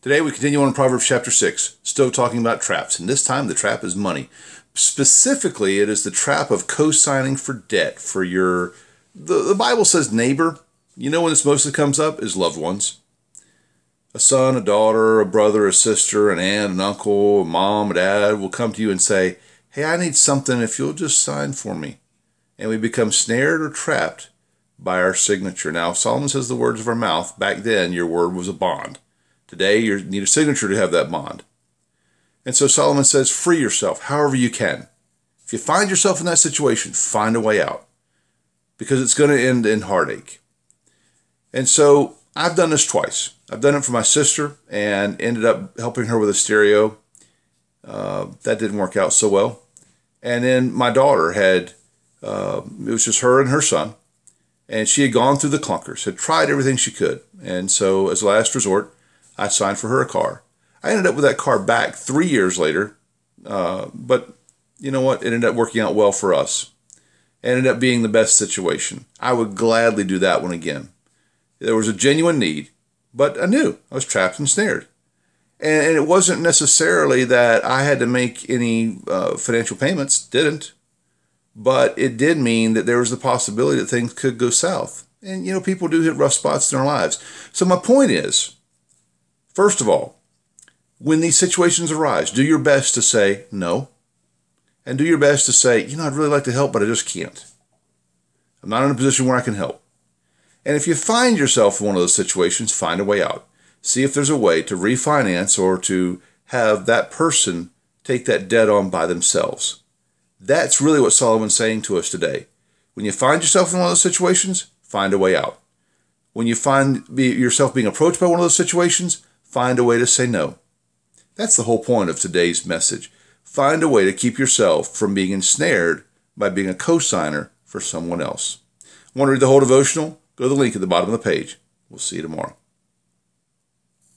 Today we continue on in Proverbs chapter 6, still talking about traps, and this time the trap is money. Specifically, it is the trap of co-signing for debt for your, the Bible says neighbor. You know when this mostly comes up is loved ones. A son, a daughter, a brother, a sister, an aunt, an uncle, a mom, a dad will come to you and say, hey, I need something if you'll just sign for me. And we become snared or trapped by our signature. Now, Solomon says the words of our mouth. Back then, your word was a bond. Today, you need a signature to have that bond. And so Solomon says, free yourself however you can. If you find yourself in that situation, find a way out, because it's going to end in heartache. And so I've done this twice. I've done it for my sister and ended up helping her with a stereo. That didn't work out so well. And then my daughter had, it was just her and her son, and she had gone through the clunkers, had tried everything she could. And so as a last resort, I signed for her a car. I ended up with that car back 3 years later, but you know what? It ended up working out well for us. It ended up being the best situation. I would gladly do that one again. There was a genuine need, but I knew I was trapped and snared. And it wasn't necessarily that I had to make any financial payments, didn't. But it did mean that there was the possibility that things could go south. And, you know, people do hit rough spots in their lives. So my point is, first of all, when these situations arise, do your best to say no. And do your best to say, you know, I'd really like to help, but I just can't. I'm not in a position where I can help. And if you find yourself in one of those situations, find a way out. See if there's a way to refinance or to have that person take that debt on by themselves. That's really what Solomon's saying to us today. When you find yourself in one of those situations, find a way out. When you find yourself being approached by one of those situations, find a way to say no. That's the whole point of today's message. Find a way to keep yourself from being ensnared by being a co-signer for someone else. Want to read the whole devotional? Go to the link at the bottom of the page. We'll see you tomorrow.